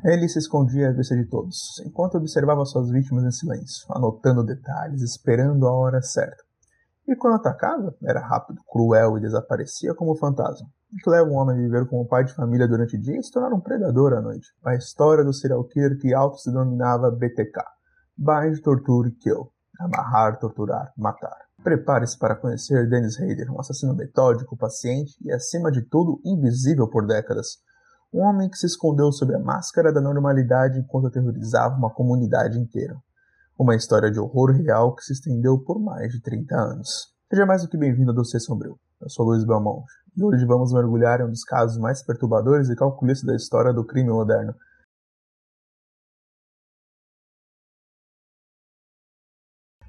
Ele se escondia à vista de todos, enquanto observava suas vítimas em silêncio, anotando detalhes, esperando a hora certa. E quando atacava, era rápido, cruel e desaparecia como fantasma. O que leva um homem a viver como pai de família durante o dia e se tornar um predador à noite. A história do serial killer que auto se denominava BTK. Bind, Torture, Kill. Amarrar, torturar, matar. Prepare-se para conhecer Dennis Rader, um assassino metódico, paciente e, acima de tudo, invisível por décadas. Um homem que se escondeu sob a máscara da normalidade enquanto aterrorizava uma comunidade inteira. Uma história de horror real que se estendeu por mais de 30 anos. Seja mais do que bem-vindo ao Dossiê Sombrio. Eu sou Luiz Belmonte, e hoje vamos mergulhar em um dos casos mais perturbadores e calculistas da história do crime moderno.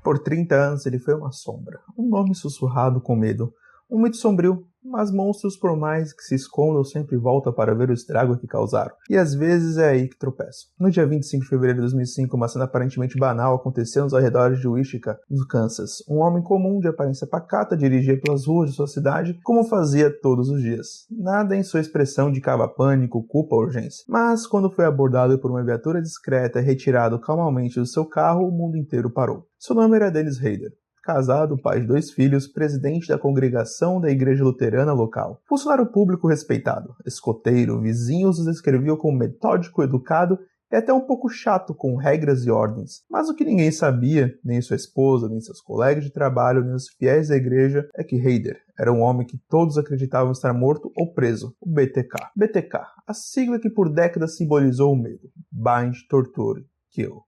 Por 30 anos ele foi uma sombra, um nome sussurrado com medo, um mito sombrio, mas monstros por mais que se escondam sempre voltam para ver o estrago que causaram. E às vezes é aí que tropeçam. No dia 25 de fevereiro de 2005, uma cena aparentemente banal aconteceu nos arredores de Wichita, no Kansas. Um homem comum de aparência pacata dirigia pelas ruas de sua cidade como fazia todos os dias. Nada em sua expressão indicava pânico, culpa ou urgência. Mas quando foi abordado por uma viatura discreta e retirado calmamente do seu carro, o mundo inteiro parou. Seu nome era Dennis Rader. Casado, pai de 2 filhos, presidente da congregação da igreja luterana local. Funcionário público respeitado, escoteiro, vizinhos o descreviam como metódico, educado e até um pouco chato com regras e ordens. Mas o que ninguém sabia, nem sua esposa, nem seus colegas de trabalho, nem os fiéis da igreja, é que Rader era um homem que todos acreditavam estar morto ou preso, o BTK. BTK, a sigla que por décadas simbolizou o medo. Bind, Torture, Kill.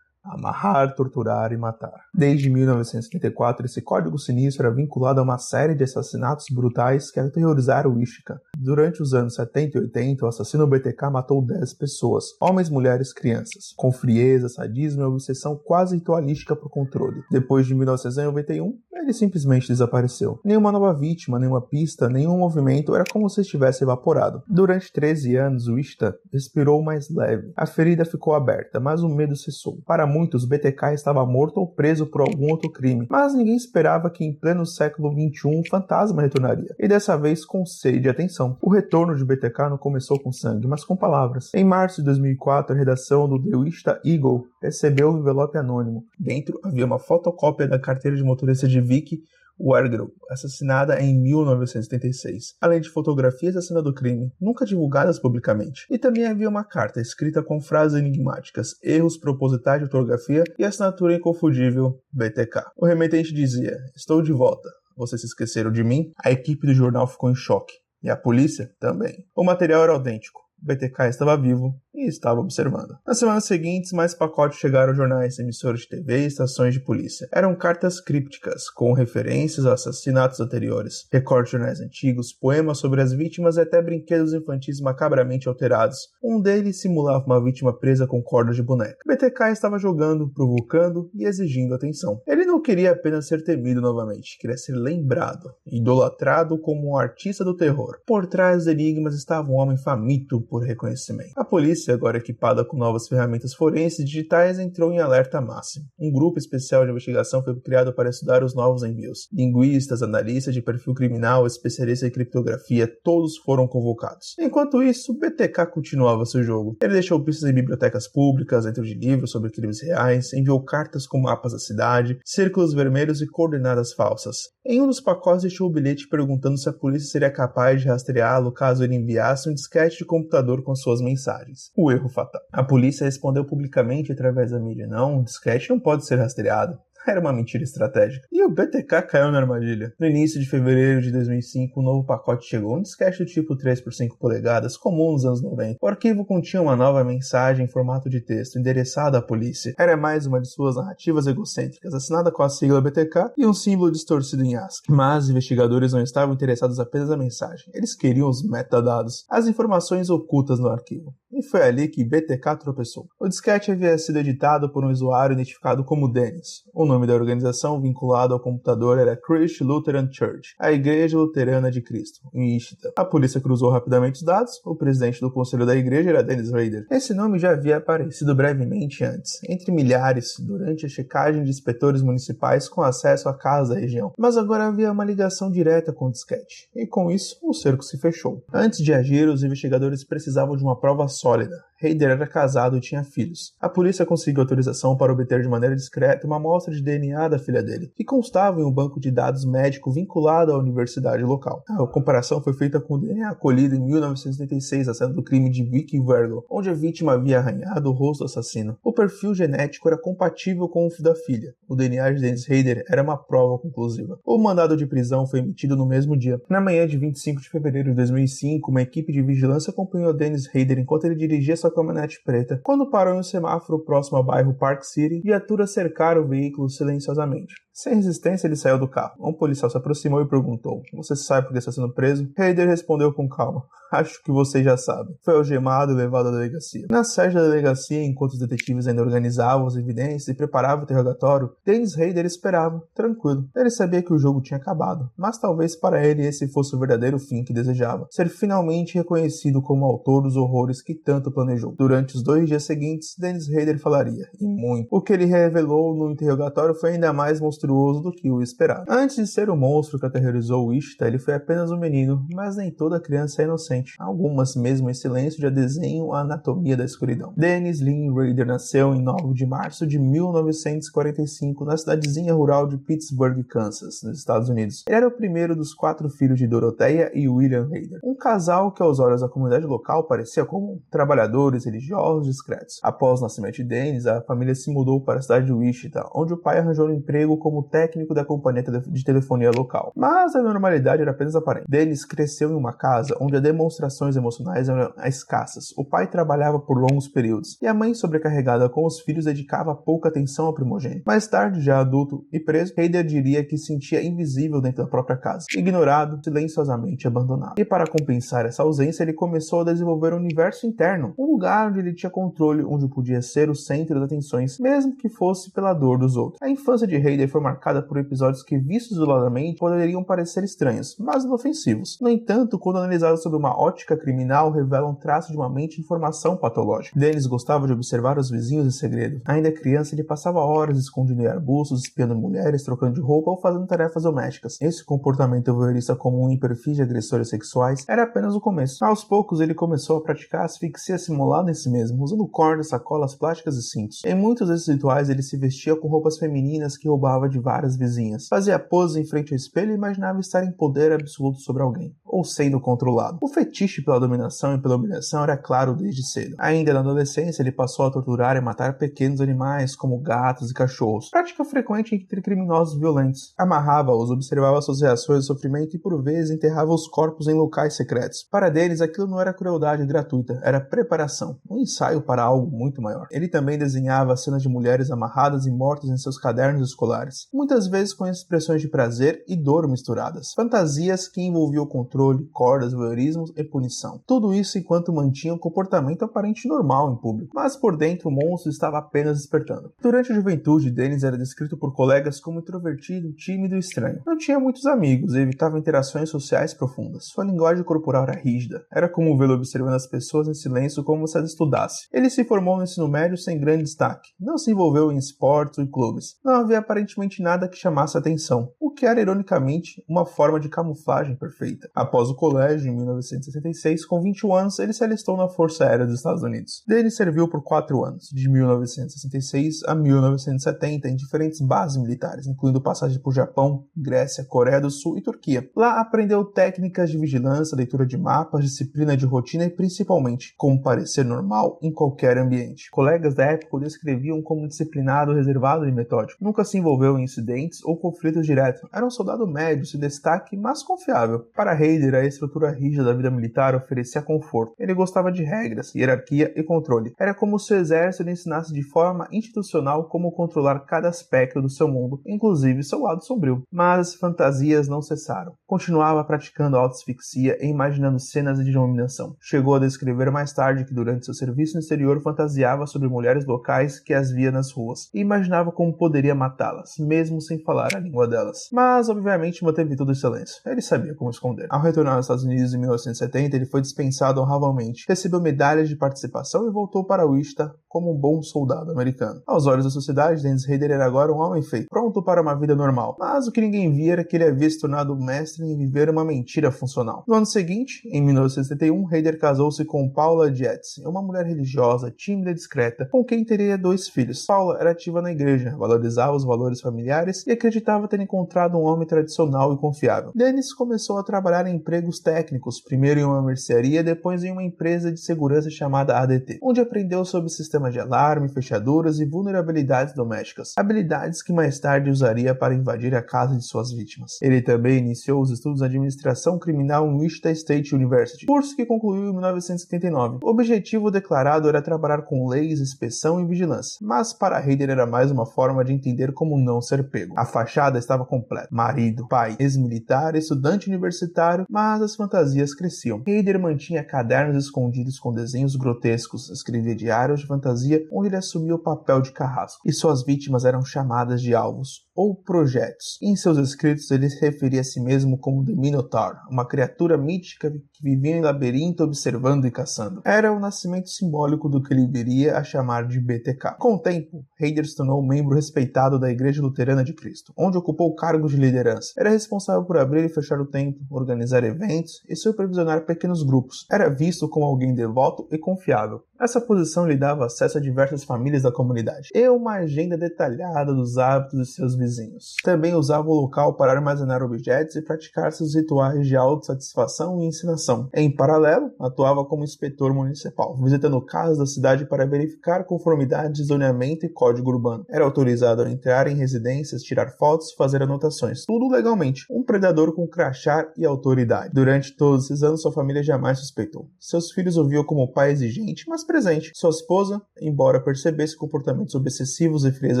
Amarrar, torturar e matar. Desde 1974, esse código sinistro era vinculado a uma série de assassinatos brutais que aterrorizaram Wichita. Durante os anos 70 e 80, o assassino BTK matou 10 pessoas, homens, mulheres, crianças, com frieza, sadismo e obsessão quase ritualística por controle. Depois de 1991, ele simplesmente desapareceu. Nenhuma nova vítima, nenhuma pista, nenhum movimento, era como se estivesse evaporado. Durante 13 anos, Wichita respirou mais leve. A ferida ficou aberta, mas o medo cessou. Para muitos, BTK estava morto ou preso por algum outro crime, mas ninguém esperava que em pleno século XXI um fantasma retornaria, e dessa vez com sede de atenção. O retorno de BTK não começou com sangue, mas com palavras. Em março de 2004, a redação do The Wichita Eagle recebeu um envelope anônimo. Dentro havia uma fotocópia da carteira de motorista de Vicky Wargrove, assassinada em 1976, além de fotografias da cena do crime, nunca divulgadas publicamente. E também havia uma carta escrita com frases enigmáticas, erros propositais de ortografia e assinatura inconfundível BTK. O remetente dizia: "Estou de volta. Vocês se esqueceram de mim?" A equipe do jornal ficou em choque. E a polícia também. O material era autêntico. BTK estava vivo e estava observando. Nas semanas seguintes, mais pacotes chegaram aos jornais, emissoras de TV e estações de polícia. Eram cartas crípticas, com referências a assassinatos anteriores, recortes de jornais antigos, poemas sobre as vítimas e até brinquedos infantis macabramente alterados. Um deles simulava uma vítima presa com cordas de boneca. BTK estava jogando, provocando e exigindo atenção. Ele não queria apenas ser temido novamente, queria ser lembrado, idolatrado como um artista do terror. Por trás dos enigmas estava um homem faminto por reconhecimento. A polícia, agora equipada com novas ferramentas forenses digitais, entrou em alerta máximo. Um grupo especial de investigação foi criado para estudar os novos envios. Linguistas, analistas de perfil criminal, especialistas em criptografia, todos foram convocados. Enquanto isso, BTK continuava seu jogo. Ele deixou pistas em bibliotecas públicas, dentro de livros sobre crimes reais, enviou cartas com mapas da cidade, círculos vermelhos e coordenadas falsas. Em um dos pacotes deixou o bilhete perguntando se a polícia seria capaz de rastreá-lo caso ele enviasse um disquete de computador com suas mensagens. O erro fatal. A polícia respondeu publicamente através da mídia: "Não, o disquete não pode ser rastreado." Era uma mentira estratégica. E o BTK caiu na armadilha. No início de fevereiro de 2005, um novo pacote chegou, um disquete do tipo 3x5 polegadas, comum nos anos 90. O arquivo continha uma nova mensagem em formato de texto, endereçada à polícia. Era mais uma de suas narrativas egocêntricas, assinada com a sigla BTK e um símbolo distorcido em ASCII. Mas os investigadores não estavam interessados apenas na mensagem. Eles queriam os metadados, as informações ocultas no arquivo. E foi ali que BTK tropeçou. O disquete havia sido editado por um usuário identificado como Dennis. O nome da organização vinculado ao computador era Christ Lutheran Church, a Igreja Luterana de Cristo, em Wichita. A polícia cruzou rapidamente os dados. O presidente do conselho da igreja era Dennis Rader. Esse nome já havia aparecido brevemente antes, entre milhares, durante a checagem de inspetores municipais com acesso a casas da região. Mas agora havia uma ligação direta com o disquete, e com isso o cerco se fechou. Antes de agir, os investigadores precisavam de uma prova sólida. Rader era casado e tinha filhos. A polícia conseguiu autorização para obter de maneira discreta uma amostra de DNA da filha dele, que constava em um banco de dados médico vinculado à universidade local. A comparação foi feita com o DNA colhido em 1986 na cena do crime de Vicky Vergo, onde a vítima havia arranhado o rosto do assassino. O perfil genético era compatível com o da filha. O DNA de Dennis Rader era uma prova conclusiva. O mandado de prisão foi emitido no mesmo dia. Na manhã de 25 de fevereiro de 2005, uma equipe de vigilância acompanhou Dennis Rader enquanto ele dirigia sua caminhonete preta. Quando parou em um semáforo próximo ao bairro Park City, viaturas cercaram o veículo silenciosamente. Sem resistência, ele saiu do carro. Um policial se aproximou e perguntou: "Você sabe por que está sendo preso?" Rader respondeu com calma: "Acho que você já sabe." Foi algemado e levado à delegacia. Na sede da delegacia, enquanto os detetives ainda organizavam as evidências e preparavam o interrogatório, Dennis Rader esperava, tranquilo. Ele sabia que o jogo tinha acabado, mas talvez para ele esse fosse o verdadeiro fim que desejava: ser finalmente reconhecido como autor dos horrores que tanto planejou. Durante os 2 dias seguintes, Dennis Rader falaria, e muito. O que ele revelou no interrogatório foi ainda mais monstruoso do que o esperado. Antes de ser o monstro que aterrorizou Wichita, ele foi apenas um menino, mas nem toda criança é inocente. Algumas, mesmo em silêncio, já desenham a anatomia da escuridão. Dennis Lynn Rader nasceu em 9 de março de 1945 na cidadezinha rural de Pittsburgh, Kansas, nos Estados Unidos. Ele era o primeiro dos 4 filhos de Dorothea e William Rader, um casal que aos olhos da comunidade local parecia comum, trabalhadores, religiosos, discretos. Após o nascimento de Dennis, a família se mudou para a cidade de Wichita, onde o pai arranjou um emprego como técnico da companhia de telefonia local. Mas a normalidade era apenas aparente. Dennis cresceu em uma casa onde as demonstrações emocionais eram escassas. O pai trabalhava por longos períodos, e a mãe, sobrecarregada com os filhos, dedicava pouca atenção ao primogênito. Mais tarde, já adulto e preso, Rader diria que se sentia invisível dentro da própria casa, ignorado, silenciosamente abandonado. E para compensar essa ausência, ele começou a desenvolver um universo interno, um lugar onde ele tinha controle, onde podia ser o centro das atenções, mesmo que fosse pela dor dos outros. A infância de Rader foi marcada por episódios que, vistos isoladamente, poderiam parecer estranhos, mas inofensivos. No entanto, quando analisados sob uma ótica criminal, revelam traços de uma mente em formação patológica. Dennis gostava de observar os vizinhos em segredo. Ainda criança, ele passava horas escondido em arbustos, espiando mulheres, trocando de roupa ou fazendo tarefas domésticas. Esse comportamento voyeurista comum em perfis de agressores sexuais era apenas o começo. Aos poucos, ele começou a praticar asfixia simulada em si mesmo, usando cordas, sacolas plásticas e cintos. Em muitos desses rituais, ele se vestia com roupas femininas que roubava de várias vizinhas. Fazia poses em frente ao espelho e imaginava estar em poder absoluto sobre alguém, ou sendo controlado. O fetiche pela dominação e pela humilhação era claro desde cedo. Ainda na adolescência, ele passou a torturar e matar pequenos animais, como gatos e cachorros, prática frequente entre criminosos violentos. Amarrava-os, observava suas reações de sofrimento e, por vezes, enterrava os corpos em locais secretos. Para Dennis, aquilo não era crueldade gratuita, era preparação, um ensaio para algo muito maior. Ele também desenhava cenas de mulheres amarradas e mortas em seus cadernos escolares, muitas vezes com expressões de prazer e dor misturadas. Fantasias que envolviam controle, cordas, voyeurismo e punição. Tudo isso enquanto mantinha um comportamento aparente normal em público, mas por dentro o monstro estava apenas despertando. Durante a juventude, Dennis era descrito por colegas como introvertido, tímido e estranho. Não tinha muitos amigos e evitava interações sociais profundas. Sua linguagem corporal era rígida. Era como vê-lo observando as pessoas em silêncio como se as estudasse. Ele se formou no ensino médio sem grande destaque. Não se envolveu em esportes ou em clubes. Não havia aparentemente nada que chamasse atenção, o que era, ironicamente, uma forma de camuflagem perfeita. Após o colégio, em 1966, com 21 anos, ele se alistou na Força Aérea dos Estados Unidos. Dennis serviu por 4 anos, de 1966 a 1970, em diferentes bases militares, incluindo passagens por Japão, Grécia, Coreia do Sul e Turquia. Lá aprendeu técnicas de vigilância, leitura de mapas, disciplina de rotina e, principalmente, como parecer normal em qualquer ambiente. Colegas da época o descreviam como disciplinado, reservado e metódico. Nunca se envolveu em incidentes ou conflitos diretos. Era um soldado médio, sem destaque, mas confiável. Para Rader, Heider, a estrutura rígida da vida militar oferecia conforto. Ele gostava de regras, hierarquia e controle. Era como se o exército lhe ensinasse de forma institucional como controlar cada aspecto do seu mundo, inclusive seu lado sombrio. Mas as fantasias não cessaram. Continuava praticando autoasfixia e imaginando cenas de dominação. Chegou a descrever mais tarde que durante seu serviço no exterior fantasiava sobre mulheres locais que as via nas ruas e imaginava como poderia matá-las, mesmo sem falar a língua delas. Mas, obviamente, manteve tudo em silêncio. Ele sabia como esconder. Ao retornar aos Estados Unidos em 1970, ele foi dispensado honravelmente, recebeu medalhas de participação e voltou para Wichita como um bom soldado americano. Aos olhos da sociedade, Dennis Hader era agora um homem feito, pronto para uma vida normal. Mas o que ninguém via era que ele havia se tornado mestre em viver uma mentira funcional. No ano seguinte, em 1971, Hader casou-se com Paula Dietz, uma mulher religiosa, tímida e discreta, com quem teria 2 filhos. Paula era ativa na igreja, valorizava os valores familiares e acreditava ter encontrado um homem tradicional e confiável. Dennis começou a trabalhar em empregos técnicos, primeiro em uma mercearia, depois em uma empresa de segurança chamada ADT, onde aprendeu sobre sistemas de alarme, fechaduras e vulnerabilidades domésticas, habilidades que mais tarde usaria para invadir a casa de suas vítimas. Ele também iniciou os estudos em administração criminal em Wichita State University, curso que concluiu em 1979. O objetivo declarado era trabalhar com leis, inspeção e vigilância, mas para Hader era mais uma forma de entender como não ser pego. A fachada estava completa: marido, pai, ex-militar, estudante universitário, mas as fantasias cresciam. Hader mantinha cadernos escondidos com desenhos grotescos, escrevia diários de fantasia onde ele assumia o papel de carrasco, e suas vítimas eram chamadas de alvos ou projetos. Em seus escritos, ele se referia a si mesmo como The Minotaur, uma criatura mítica que vivia em labirinto observando e caçando. Era o nascimento simbólico do que ele viria a chamar de BTK. Com o tempo, Hader se tornou um membro respeitado da Igreja Luterana de Cristo, onde ocupou cargos de liderança. Era responsável por abrir e fechar o templo, organizar eventos e supervisionar pequenos grupos. Era visto como alguém devoto e confiável. Essa posição lhe dava acesso a diversas famílias da comunidade e uma agenda detalhada dos hábitos de seus vizinhos. Também usava o local para armazenar objetos e praticar seus rituais de autossatisfação e ensinação. Em paralelo, atuava como inspetor municipal, visitando casas da cidade para verificar conformidade de zoneamento e código urbano. Era autorizado a entrar em residências, tirar fotos e fazer anotações, tudo legalmente. Um predador com crachá e autoridade. Durante todos esses anos, sua família jamais suspeitou. Seus filhos o viam como pai exigente, mas presente. Sua esposa, embora percebesse comportamentos obsessivos e frieza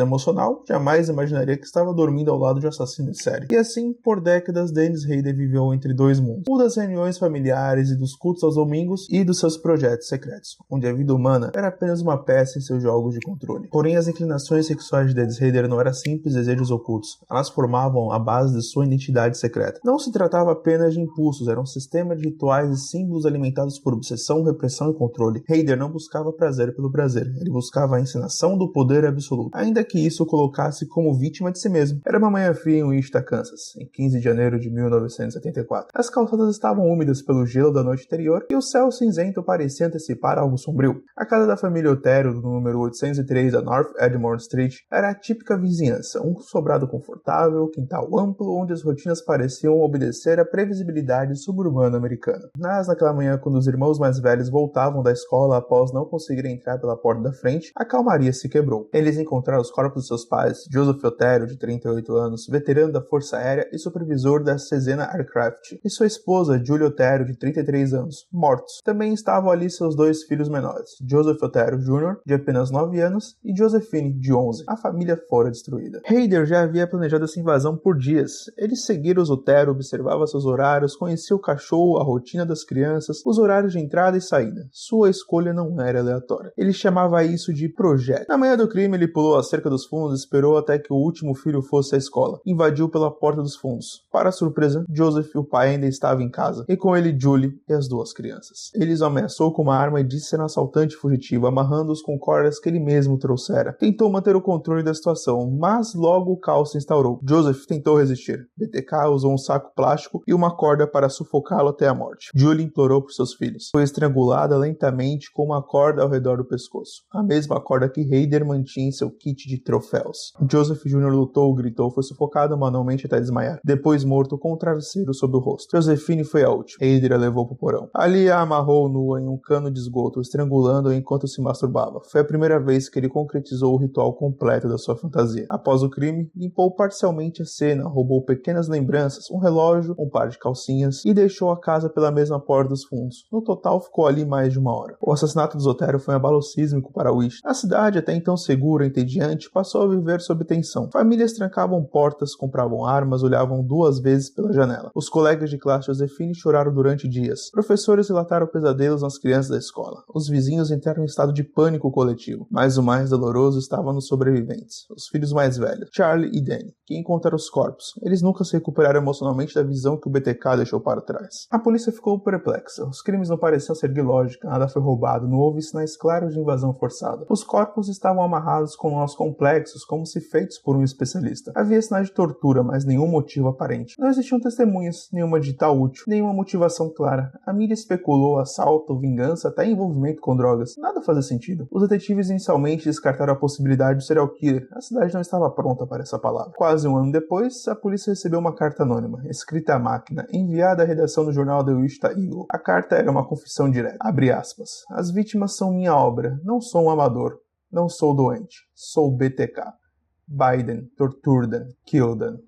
emocional, jamais imaginaria que estava dormindo ao lado de um assassino em série. E assim, por décadas, Dennis Hader viveu entre 2 mundos: o das reuniões familiares e dos cultos aos domingos, e dos seus projetos secretos, onde a vida humana era apenas uma peça em seus jogos de controle. Porém, as inclinações sexuais de Dennis Hader não eram simples desejos ocultos. Elas formavam a base de sua identidade secreta. Não se tratava apenas de impulsos, era um sistema de rituais e símbolos alimentados por obsessão, repressão e controle. Hader não buscava prazer pelo prazer, ele buscava a encenação do poder absoluto, ainda que isso o colocasse como vítima de si mesmo. Era uma manhã fria em Wichita, Kansas, em 15 de janeiro de 1974. As calçadas estavam úmidas pelo gelo da noite anterior e o céu cinzento parecia antecipar algo sombrio. A casa da família Otero, no número 803 da North Edmond Street, era a típica vizinhança, um sobrado confortável, quintal amplo, onde as rotinas pareciam obedecer à previsibilidade suburbana americana. Mas naquela manhã, quando os irmãos mais velhos voltavam da escola após não conseguirem entrar pela porta da frente, a calmaria se quebrou. Eles encontraram os corpos de seus pais, Joseph Otero, de 38 anos, veterano da Força Aérea e supervisor da Cesena Aircraft, e sua esposa, Julie Otero, de 33 anos, mortos. Também estavam ali seus 2 filhos menores, Joseph Otero Jr., de apenas 9 anos, e Josephine, de 11. A família fora destruída. Hader já havia planejado essa invasão por dias. Ele seguira os Otero, observava seus horários, conhecia o cachorro, a rotina das crianças, os horários de entrada e saída. Sua escolha não era aleatória. Ele chamava isso de projeto. Na manhã do crime, ele pulou a cerca dos fundos e esperou até que o último filho fosse à escola. Invadiu pela porta dos fundos. Para surpresa, Joseph, o pai, ainda estava em casa, e com ele Julie e as 2 crianças. Ele os ameaçou com uma arma e disse ser um assaltante fugitivo, amarrando-os com cordas que ele mesmo trouxera. Tentou manter o controle da situação, mas logo o caos se instaurou. Joseph tentou resistir. BTK usou um saco plástico e uma corda para sufocá-lo até a morte. Julie implorou por seus filhos. Foi estrangulada lentamente com uma corda ao redor do pescoço, a mesma corda que Hader mantinha em seu kit de troféus. Joseph Jr. lutou, gritou, foi sufocado manualmente até desmaiar, depois morto com um travesseiro sob o rosto. Josephine foi a última. Hader a levou para o porão. Ali a amarrou nua em um cano de esgoto, estrangulando-a enquanto se masturbava. Foi a primeira vez que ele concretizou o ritual completo da sua fantasia. Após o crime, limpou parcialmente a cena, roubou pequenas lembranças, um relógio, um par de calcinhas e deixou a casa pela mesma porta dos fundos. No total, ficou ali mais de uma hora. O assassinato do Zotero foi um abalo sísmico para Wish. A cidade, até então segura e entediante, passou a viver sob tensão. Famílias trancavam portas, compravam armas, olhavam 2 vezes pela janela. Os colegas de classe Josephine choraram durante dias. Professores relataram pesadelos nas crianças da escola. Os vizinhos entraram em estado de pânico coletivo. Mas o mais doloroso estava nos sobreviventes, os filhos mais velhos, Charlie e Danny, que encontraram os corpos. Eles nunca se recuperaram emocionalmente da visão que o BTK deixou para trás. A polícia ficou perplexa. Os crimes não pareciam ser de lógica, nada foi roubado, não houve sinais claros de invasão forçada. Os corpos estavam amarrados com nós complexos, como se feitos por um especialista. Havia sinais de tortura, mas nenhum motivo aparente. Não existiam testemunhas, nenhuma digital útil, nenhuma motivação clara. A mídia especulou assalto, vingança, até envolvimento com drogas. Nada fazia sentido. Os detetives inicialmente descartaram a possibilidade de serial killer. A cidade não estava pronta para essa palavra. Quase um ano depois, a polícia recebeu uma carta anônima, escrita à máquina, enviada à redação do jornal The Wichita Eagle. A carta era uma confissão direta. Abre aspas. As vítimas são minha obra. Não sou um amador. Não sou doente. Sou BTK. Biden, tortured them, killed them.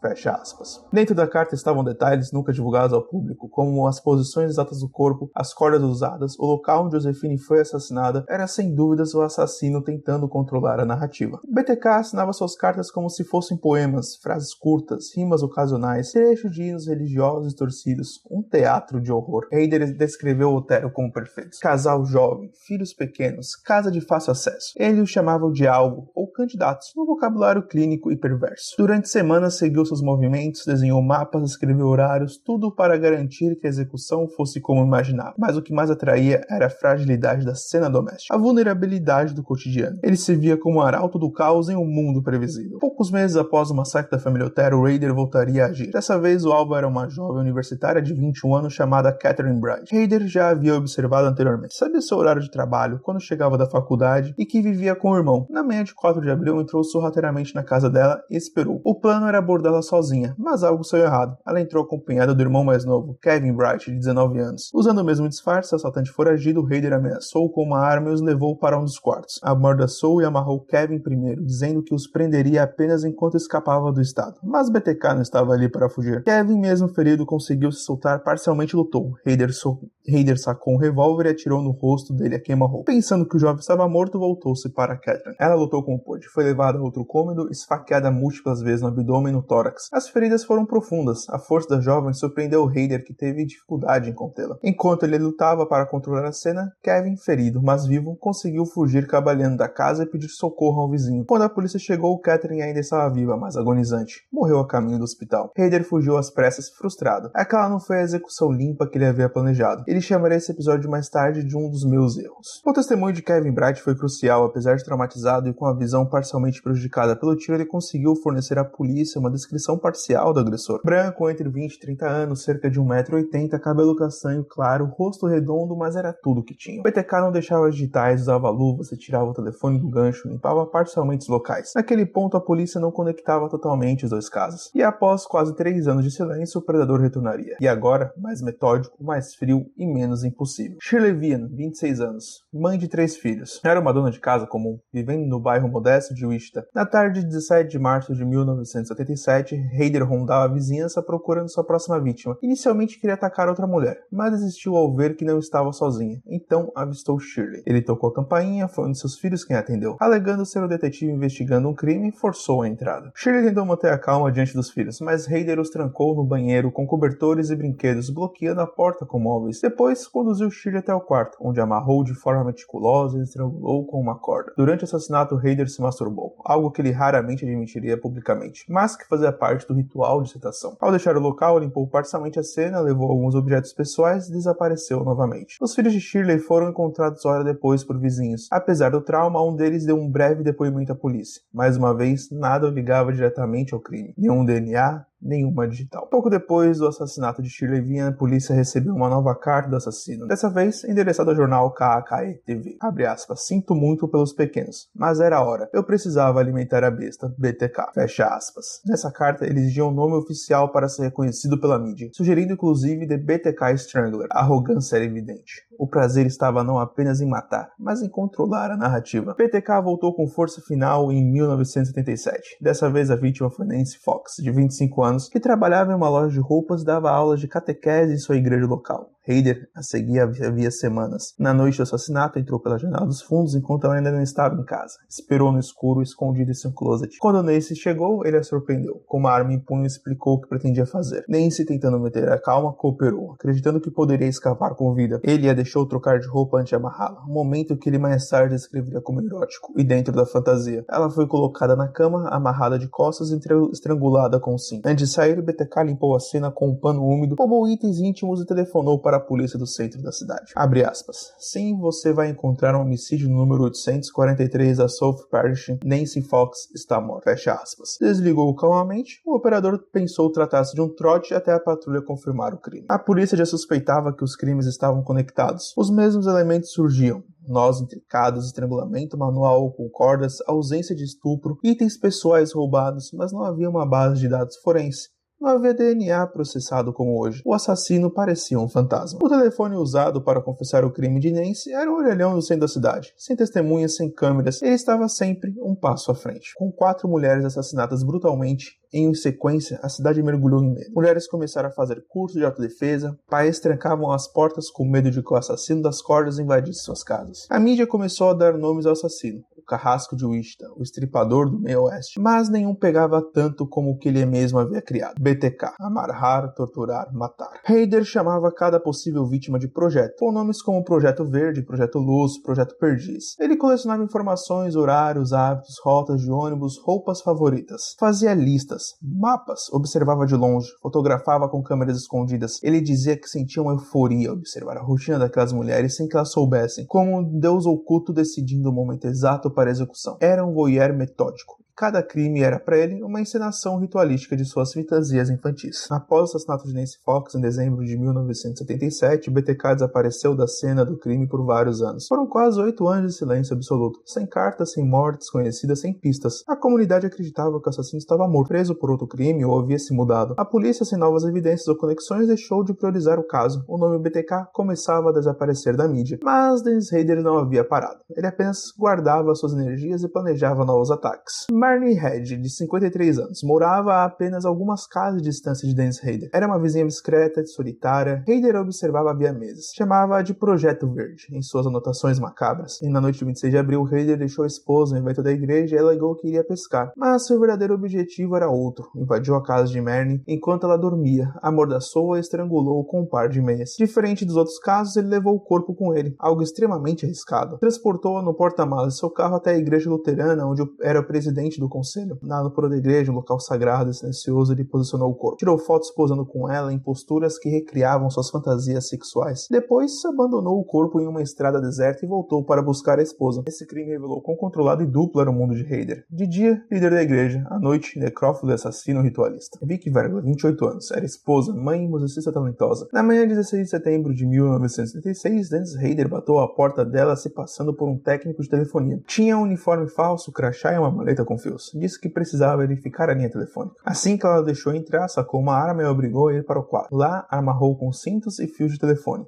Fecha aspas. Dentro da carta estavam detalhes nunca divulgados ao público, como as posições exatas do corpo, as cordas usadas, o local onde Josephine foi assassinada. Era sem dúvidas o assassino tentando controlar a narrativa. O BTK assinava suas cartas como se fossem poemas, frases curtas, rimas ocasionais, trechos de hinos religiosos torcidos, um teatro de horror. Hader descreveu Otero como perfeitos. Casal jovem, filhos pequenos, casa de fácil acesso. Ele os chamava de alvo, ou candidatos, no vocabulário clínico e perverso. Durante semanas seguiu seus movimentos, desenhou mapas, escreveu horários, tudo para garantir que a execução fosse como imaginava. Mas o que mais atraía era a fragilidade da cena doméstica, a vulnerabilidade do cotidiano. Ele se via como um arauto do caos em um mundo previsível. Poucos meses após o massacre da família Otero, Hader voltaria a agir. Dessa vez, o alvo era uma jovem universitária de 21 anos chamada Catherine Bright. Hader já havia observado anteriormente. Sabia seu horário de trabalho, quando chegava da faculdade e que vivia com o irmão. Na manhã de 4 de abril, entrou sorrateiramente na casa dela e esperou. O plano era abordá-la sozinha, mas algo saiu errado. Ela entrou acompanhada do irmão mais novo, Kevin Bright, de 19 anos. Usando o mesmo disfarce, o assaltante foragido, Hader ameaçou com uma arma e os levou para um dos quartos. Amordaçou e amarrou Kevin primeiro, dizendo que os prenderia apenas enquanto escapava do estado. Mas BTK não estava ali para fugir. Kevin, mesmo ferido, conseguiu se soltar, parcialmente lutou. Hader sacou um revólver e atirou no rosto dele a queima-roupa. Pensando que o jovem estava morto, voltou-se para Catherine. Ela lutou como pôde. Foi levada a outro cômodo, esfaqueada múltiplas vezes no abdômen e no tórax. As feridas foram profundas. A força da jovem surpreendeu Hader, que teve dificuldade em contê-la. Enquanto ele lutava para controlar a cena, Kevin, ferido, mas vivo, conseguiu fugir cabalhando da casa e pedir socorro ao vizinho. Quando a polícia chegou, Catherine ainda estava viva, mas agonizante. Morreu a caminho do hospital. Hader fugiu às pressas, frustrado. Aquela não foi a execução limpa que ele havia planejado. Ele chamaria esse episódio mais tarde de um dos meus erros. O testemunho de Kevin Bright foi crucial. Apesar de traumatizado e com a visão parcialmente prejudicada pelo tiro, ele conseguiu fornecer à polícia uma descrição parcial do agressor. Branco, entre 20 e 30 anos, cerca de 1,80 m, cabelo castanho claro, rosto redondo, mas era tudo o que tinha. O BTK não deixava as digitais, usava luvas, retirava o telefone do gancho, limpava parcialmente os locais. Naquele ponto, a polícia não conectava totalmente os dois casos. E após quase 3 anos de silêncio, o predador retornaria. E agora, mais metódico, mais frio e menos impossível. Shirley Vian, 26 anos, mãe de 3 filhos. Era uma dona de casa comum, vivendo no bairro modesto de Wichita. Na tarde de 17 de março de 1977, Hader rondava a vizinhança procurando sua próxima vítima. Inicialmente queria atacar outra mulher, mas desistiu ao ver que não estava sozinha. Então avistou Shirley. Ele tocou a campainha, foi um de seus filhos quem atendeu. Alegando ser o detetive investigando um crime, forçou a entrada. Shirley tentou manter a calma diante dos filhos, mas Hader os trancou no banheiro com cobertores e brinquedos, bloqueando a porta com móveis. Depois, conduziu Shirley até o quarto, onde amarrou de forma meticulosa e estrangulou com uma corda. Durante o assassinato, Hader se masturbou, algo que ele raramente admitiria publicamente, mas que fazia parte do ritual de citação. Ao deixar o local, limpou parcialmente a cena, levou alguns objetos pessoais e desapareceu novamente. Os filhos de Shirley foram encontrados horas depois por vizinhos. Apesar do trauma, um deles deu um breve depoimento à polícia. Mais uma vez, nada o ligava diretamente ao crime. Nenhum DNA, nenhuma digital. Pouco depois do assassinato de Shirley Vian, a polícia recebeu uma nova carta do assassino, dessa vez endereçada ao jornal KAKE-TV. Abre aspas, sinto muito pelos pequenos, mas era a hora. Eu precisava alimentar a besta, BTK. Fecha aspas. Nessa carta, eles exigiam um nome oficial para ser reconhecido pela mídia, sugerindo inclusive The BTK Strangler. A arrogância era evidente. O prazer estava não apenas em matar, mas em controlar a narrativa. BTK voltou com força final em 1977. Dessa vez a vítima foi Nancy Fox, de 25 anos, que trabalhava em uma loja de roupas e dava aulas de catequese em sua igreja local. Hader a seguir havia semanas. Na noite do assassinato, entrou pela janela dos fundos enquanto ela ainda não estava em casa. Esperou no escuro, escondido em seu closet. Quando Nancy chegou, ele a surpreendeu. Com uma arma em punho, explicou o que pretendia fazer. Nancy, tentando manter a calma, cooperou, acreditando que poderia escapar com vida. Ele a deixou trocar de roupa antes de amarrá-la, um momento que ele mais tarde descreveria como erótico. E dentro da fantasia, ela foi colocada na cama, amarrada de costas e estrangulada com o cinto. Antes de sair, BTK limpou a cena com um pano úmido, roubou itens íntimos e telefonou para a polícia do centro da cidade. Abre aspas. Sim, você vai encontrar um homicídio no número 843 da South Parish. Nancy Fox está morta. Fecha aspas. Desligou calmamente. O operador pensou tratar-se de um trote até a patrulha confirmar o crime. A polícia já suspeitava que os crimes estavam conectados. Os mesmos elementos surgiam: nós intricados, estrangulamento manual com cordas, ausência de estupro, itens pessoais roubados, mas não havia uma base de dados forense. Não havia DNA processado como hoje. O assassino parecia um fantasma. O telefone usado para confessar o crime de Nancy era o orelhão do centro da cidade. Sem testemunhas, sem câmeras, ele estava sempre um passo à frente. Com 4 mulheres assassinadas brutalmente, em sequência, a cidade mergulhou em medo. Mulheres começaram a fazer curso de autodefesa, pais trancavam as portas com medo de que o assassino das cordas invadisse suas casas. A mídia começou a dar nomes ao assassino: o Carrasco de Wichita, o Estripador do Meio Oeste, mas nenhum pegava tanto como o que ele mesmo havia criado. BTK, amarrar, torturar, matar. Hader chamava cada possível vítima de projeto, com nomes como Projeto Verde, Projeto Luz, Projeto Perdiz. Ele colecionava informações, horários, hábitos, rotas de ônibus, roupas favoritas. Fazia listas, mapas, observava de longe, fotografava com câmeras escondidas. Ele dizia que sentia uma euforia ao observar a rotina daquelas mulheres sem que elas soubessem, como um deus oculto decidindo o momento exato para a execução. Era um voyeur metódico. Cada crime era para ele uma encenação ritualística de suas fantasias infantis. Após o assassinato de Nancy Fox em dezembro de 1977, BTK desapareceu da cena do crime por vários anos. Foram quase 8 anos de silêncio absoluto, sem cartas, sem mortes conhecidas, sem pistas. A comunidade acreditava que o assassino estava morto, preso por outro crime ou havia se mudado. A polícia, sem novas evidências ou conexões, deixou de priorizar o caso. O nome BTK começava a desaparecer da mídia. Mas Dennis Hader não havia parado. Ele apenas guardava suas energias e planejava novos ataques. Marnie Head, de 53 anos, morava a apenas algumas casas de distância de Dennis Hader. Era uma vizinha discreta e solitária. Hader a observava via meses. Chamava-a de Projeto Verde, em suas anotações macabras. E na noite de 26 de abril, Hader deixou a esposa no evento da igreja e alegou que iria pescar. Mas seu verdadeiro objetivo era outro. Invadiu a casa de Marnie enquanto ela dormia, amordaçou-a e estrangulou com um par de meias. Diferente dos outros casos, ele levou o corpo com ele, algo extremamente arriscado. Transportou-a no porta-malas de seu carro até a igreja luterana, onde era o presidente do conselho. Na porta da igreja, um local sagrado e silencioso, ele posicionou o corpo. Tirou fotos posando com ela em posturas que recriavam suas fantasias sexuais. Depois, abandonou o corpo em uma estrada deserta e voltou para buscar a esposa. Esse crime revelou quão controlado e duplo era o mundo de Hader. De dia, líder da igreja. À noite, necrófilo e assassino ritualista. Vicky Vergla, 28 anos, era esposa, mãe e musicista talentosa. Na manhã de 16 de setembro de 1976, Dennis Hader bateu à porta dela se passando por um técnico de telefonia. Tinha um uniforme falso, crachá e uma maleta com fios. Disse que precisava verificar a linha telefônica. Assim que ela deixou entrar, sacou uma arma e obrigou a ir para o quarto. Lá, amarrou com cintos e fios de telefone.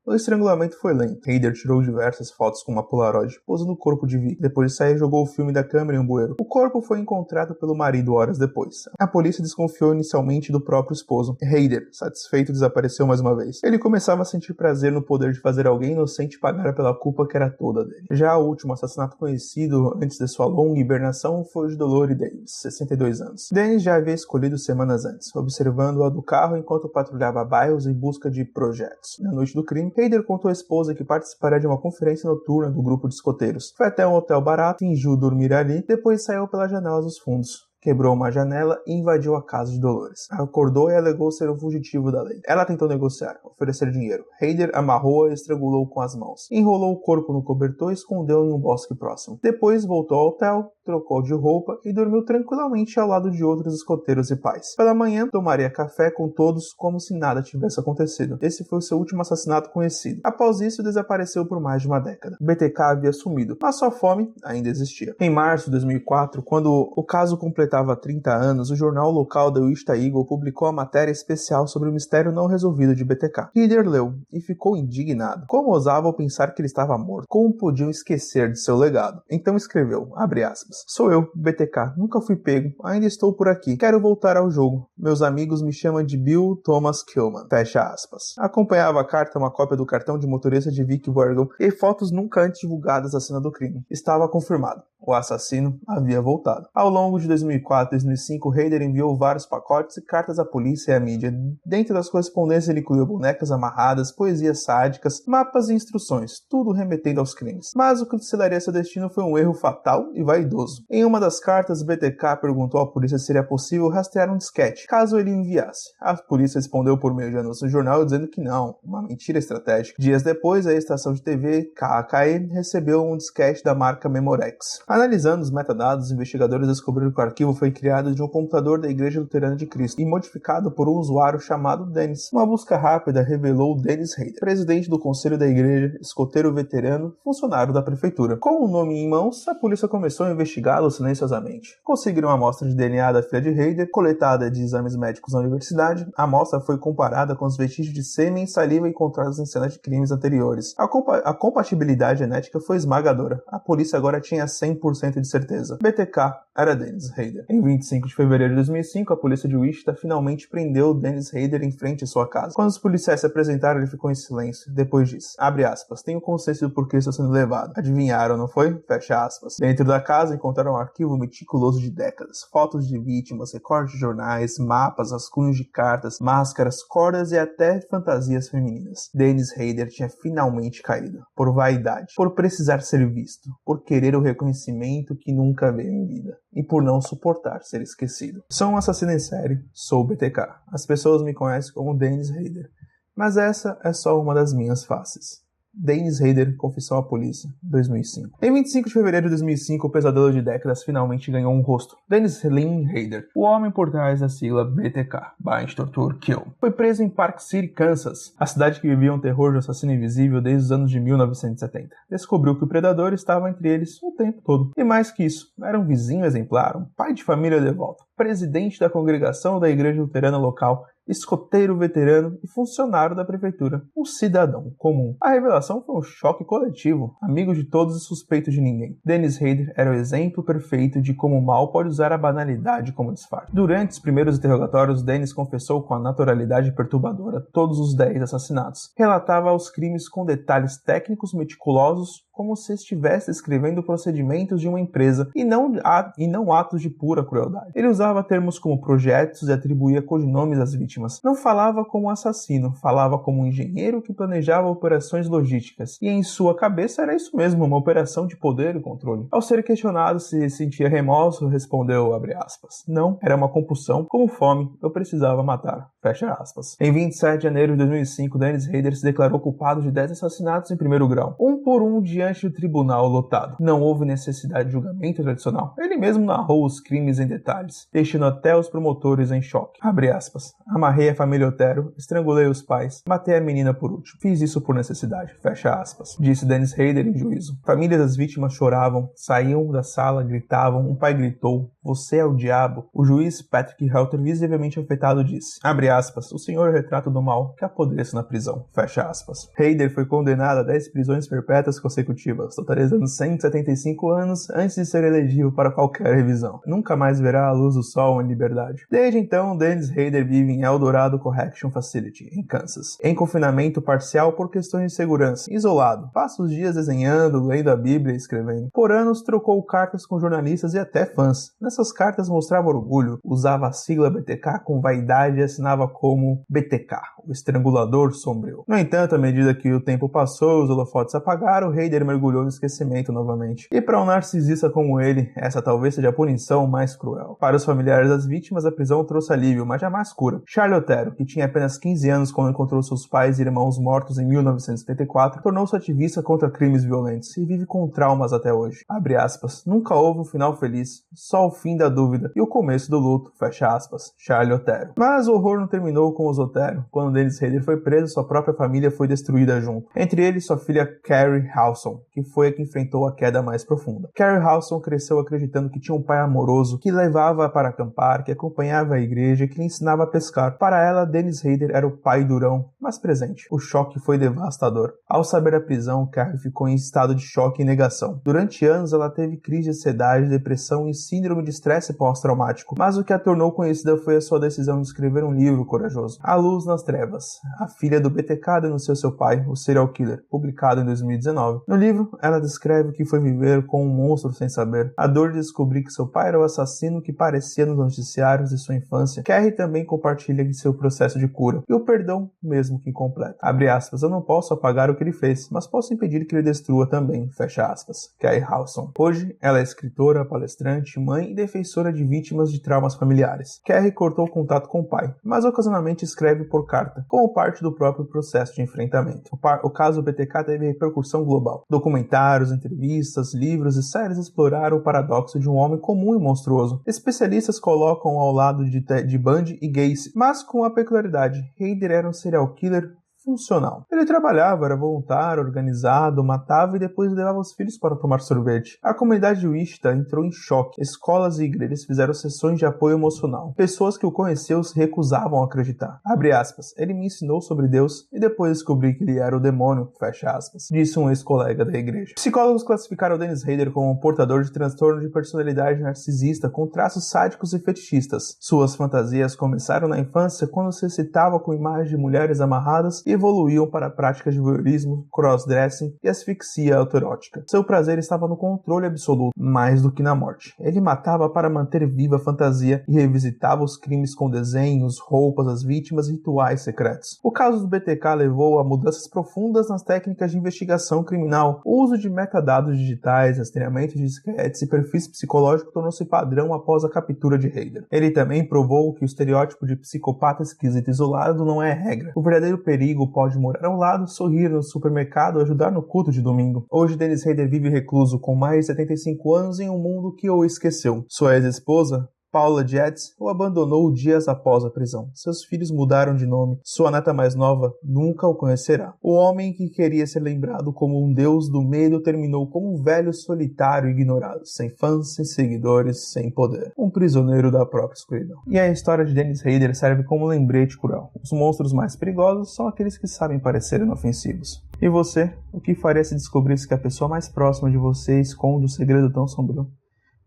O estrangulamento foi lento. Hader tirou diversas fotos com uma Polaroid, posando o corpo de Vicky. Depois de sair, jogou o filme da câmera em um bueiro. O corpo foi encontrado pelo marido horas depois. A polícia desconfiou inicialmente do próprio esposo. Hader, satisfeito, desapareceu mais uma vez. Ele começava a sentir prazer no poder de fazer alguém inocente pagar pela culpa que era toda dele. Já o último assassinato conhecido antes de sua longa hibernação foi o de Dolores Davis, 62 anos. Dennis já havia escolhido semanas antes, observando-a do carro enquanto patrulhava bairros em busca de projetos. Na noite do crime, Hader contou à esposa que participaria de uma conferência noturna do grupo de escoteiros. Foi até um hotel barato, fingiu dormir ali, depois saiu pelas janelas dos fundos. Quebrou uma janela e invadiu a casa de Dolores. Acordou e alegou ser um fugitivo da lei. Ela tentou negociar, oferecer dinheiro. Hader amarrou-a e estrangulou com as mãos. Enrolou o corpo no cobertor e escondeu em um bosque próximo. Depois voltou ao hotel, trocou de roupa e dormiu tranquilamente ao lado de outros escoteiros e pais. Pela manhã, tomaria café com todos como se nada tivesse acontecido. Esse foi o seu último assassinato conhecido. Após isso, desapareceu por mais de uma década. BTK havia sumido, mas sua fome ainda existia. Em março de 2004, quando o caso completava 30 anos, o jornal local The Wichita Eagle publicou a matéria especial sobre o mistério não resolvido de BTK. Heather leu e ficou indignado. Como ousavam pensar que ele estava morto? Como podiam esquecer de seu legado? Então escreveu, abre aspas, sou eu, BTK, nunca fui pego, ainda estou por aqui, quero voltar ao jogo. Meus amigos me chamam de Bill Thomas Killman, fecha aspas. Acompanhava a carta uma cópia do cartão de motorista de Vic Virgil e fotos nunca antes divulgadas da cena do crime. Estava confirmado. O assassino havia voltado. Ao longo de 2004 e 2005, Hader enviou vários pacotes e cartas à polícia e à mídia. Dentro das correspondências ele incluiu bonecas amarradas, poesias sádicas, mapas e instruções, tudo remetendo aos crimes. Mas o que selaria seu destino foi um erro fatal e vaidoso. Em uma das cartas, BTK perguntou à polícia se seria possível rastrear um disquete, caso ele enviasse. A polícia respondeu por meio de anúncio no jornal dizendo que não, uma mentira estratégica. Dias depois, a estação de TV KAKE recebeu um disquete da marca Memorex. Analisando os metadados, os investigadores descobriram que o arquivo foi criado de um computador da Igreja Luterana de Cristo e modificado por um usuário chamado Dennis. Uma busca rápida revelou Dennis Hader, presidente do conselho da igreja, escoteiro veterano, funcionário da prefeitura. Com o nome em mãos, a polícia começou a investigá-lo silenciosamente. Conseguiram uma amostra de DNA da filha de Hader, coletada de exames médicos na universidade. A amostra foi comparada com os vestígios de sêmen e saliva encontrados em cenas de crimes anteriores. A compatibilidade genética foi esmagadora. A polícia agora tinha 100% de certeza. BTK era Dennis Hader. Em 25 de fevereiro de 2005, a polícia de Wichita finalmente prendeu Dennis Hader em frente à sua casa. Quando os policiais se apresentaram, ele ficou em silêncio. Depois disse, abre aspas, tenho consciência do porquê estou sendo levado. Adivinharam, não foi? Fecha aspas. Dentro da casa encontraram um arquivo meticuloso de décadas. Fotos de vítimas, recortes de jornais, mapas, rascunhos de cartas, máscaras, cordas e até fantasias femininas. Dennis Hader tinha finalmente caído. Por vaidade. Por precisar ser visto. Por querer o reconhecimento que nunca veio em vida. E por não suportar ser esquecido. Sou um assassino em série, sou o BTK. As pessoas me conhecem como Dennis Hader. Mas essa é só uma das minhas faces. Dennis Hader, Confissão à Polícia, 2005. Em 25 de fevereiro de 2005, o pesadelo de décadas finalmente ganhou um rosto. Dennis Lynn Hader, o homem por trás da sigla BTK, Bind, Torture, Kill. Foi preso em Park City, Kansas, a cidade que vivia um terror de assassino invisível desde os anos de 1970. Descobriu que o predador estava entre eles o tempo todo. E mais que isso, era um vizinho exemplar, um pai de família devoto, presidente da congregação da igreja luterana local, escoteiro veterano e funcionário da prefeitura, um cidadão comum. A revelação foi um choque coletivo, amigo de todos e suspeito de ninguém. Dennis Hader era o exemplo perfeito de como o mal pode usar a banalidade como disfarce. Durante os primeiros interrogatórios, Dennis confessou com a naturalidade perturbadora todos os 10 assassinatos. Relatava os crimes com detalhes técnicos meticulosos, como se estivesse escrevendo procedimentos de uma empresa e não atos de pura crueldade. Ele usava termos como projetos e atribuía codinomes às vítimas. Não falava como assassino, falava como um engenheiro que planejava operações logísticas. E em sua cabeça era isso mesmo, uma operação de poder e controle. Ao ser questionado se sentia remorso, respondeu, abre aspas, não, era uma compulsão, como fome, eu precisava matar, fecha aspas. Em 27 de janeiro de 2005, Dennis Hader se declarou culpado de 10 assassinatos em primeiro grau, um por um diante do tribunal lotado. Não houve necessidade de julgamento tradicional. Ele mesmo narrou os crimes em detalhes, deixando até os promotores em choque. Abre aspas. Amarrei a família Otero, estrangulei os pais, matei a menina por último. Fiz isso por necessidade. Fecha aspas. Disse Dennis Hader em juízo. Famílias das vítimas choravam, saíam da sala, gritavam, um pai gritou, você é o diabo. O juiz Patrick Helter, visivelmente afetado, disse, abre aspas, o senhor é o retrato do mal que apodrece na prisão. Fecha aspas. Hader foi condenado a 10 prisões perpétuas consecutivas, totalizando 175 anos antes de ser elegível para qualquer revisão. Nunca mais verá a luz do sol em liberdade. Desde então, Dennis Hader vive em Eldorado Correction Facility, em Kansas, em confinamento parcial por questões de segurança, isolado. Passa os dias desenhando, lendo a Bíblia e escrevendo. Por anos, trocou cartas com jornalistas e até fãs. Nessas cartas mostrava orgulho, usava a sigla BTK com vaidade e assinava como BTK, o estrangulador sombrio. No entanto, à medida que o tempo passou e os holofotes apagaram, Hader mergulhou no esquecimento novamente. E para um narcisista como ele, essa talvez seja a punição mais cruel. Para os familiares das vítimas, a prisão trouxe alívio, mas jamais cura. Charlie Otero, que tinha apenas 15 anos quando encontrou seus pais e irmãos mortos em 1974, tornou-se ativista contra crimes violentos e vive com traumas até hoje. Abre aspas, nunca houve um final feliz, só o fim da dúvida e o começo do luto, fecha aspas, Charlie Otero. Mas o horror não terminou com os Otero. Quando Dennis Rader foi preso, sua própria família foi destruída junto. Entre eles, sua filha Carrie Howson, que foi a que enfrentou a queda mais profunda. Carrie Howson cresceu acreditando que tinha um pai amoroso que levava para acampar, que acompanhava a igreja e que lhe ensinava a pescar. Para ela, Dennis Rader era o pai durão, mas presente. O choque foi devastador. Ao saber da prisão, Carrie ficou em estado de choque e negação. Durante anos, ela teve crise de ansiedade, depressão e síndrome de estresse pós-traumático, mas o que a tornou conhecida foi a sua decisão de escrever um livro corajoso, A Luz nas Trevas. A filha do BTK denunciou seu pai, o serial killer, publicado em 2019. No livro, ela descreve o que foi viver com um monstro sem saber, a dor de descobrir que seu pai era o assassino que parecia nos noticiários de sua infância. Carrie também compartilha de seu processo de cura e o perdão, mesmo que incompleto. Abre aspas, eu não posso apagar o que ele fez, mas posso impedir que ele destrua também, fecha aspas. Carrie Howson. Hoje, ela é escritora, palestrante, mãe e defensora de vítimas de traumas familiares. Carrie cortou o contato com o pai, mas ocasionalmente escreve por carta, como parte do próprio processo de enfrentamento. O caso BTK teve repercussão global. Documentários, entrevistas, livros e séries exploraram o paradoxo de um homem comum e monstruoso. Especialistas colocam ao lado de Bundy e Gacy, mas com a peculiaridade, Rader era um serial killer funcional. Ele trabalhava, era voluntário, organizado, matava e depois levava os filhos para tomar sorvete. A comunidade de Wichita entrou em choque. Escolas e igrejas fizeram sessões de apoio emocional. Pessoas que o conheciam se recusavam a acreditar. Abre aspas, ele me ensinou sobre Deus e depois descobri que ele era o demônio, fecha aspas, disse um ex-colega da igreja. Psicólogos classificaram Dennis Rader como um portador de transtorno de personalidade narcisista com traços sádicos e fetichistas. Suas fantasias começaram na infância quando se excitava com imagens de mulheres amarradas e evoluíam para práticas de voyeurismo, crossdressing e asfixia autoerótica. Seu prazer estava no controle absoluto, mais do que na morte. Ele matava para manter viva a fantasia e revisitava os crimes com desenhos, roupas das vítimas e rituais secretos. O caso do BTK levou a mudanças profundas nas técnicas de investigação criminal. O uso de metadados digitais, rastreamento de disquetes e perfis psicológicos tornou-se padrão após a captura de Rader. Ele também provou que o estereótipo de psicopata esquisito e isolado não é regra. O verdadeiro perigo pode morar ao lado, sorrir no supermercado ou ajudar no culto de domingo. Hoje, Dennis Rader vive recluso com mais de 75 anos em um mundo que o esqueceu. Sua ex-esposa, Paula Jets, o abandonou dias após a prisão. Seus filhos mudaram de nome. Sua neta mais nova nunca o conhecerá. O homem que queria ser lembrado como um deus do medo terminou como um velho solitário e ignorado, sem fãs, sem seguidores, sem poder. Um prisioneiro da própria escuridão. E a história de Dennis Rader serve como lembrete cruel. Os monstros mais perigosos são aqueles que sabem parecer inofensivos. E você? O que faria se descobrisse que a pessoa mais próxima de você esconde um segredo tão sombrio?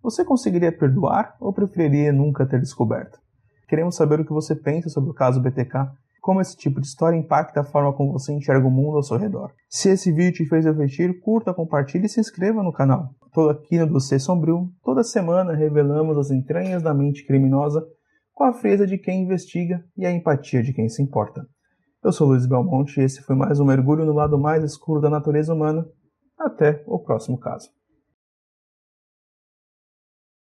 Você conseguiria perdoar ou preferiria nunca ter descoberto? Queremos saber o que você pensa sobre o caso BTK, como esse tipo de história impacta a forma como você enxerga o mundo ao seu redor. Se esse vídeo te fez refletir, curta, compartilhe e se inscreva no canal. Aqui no Dossiê Sombrio, toda semana revelamos as entranhas da mente criminosa com a frieza de quem investiga e a empatia de quem se importa. Eu sou Luiz Belmonte e esse foi mais um mergulho no lado mais escuro da natureza humana. Até o próximo caso.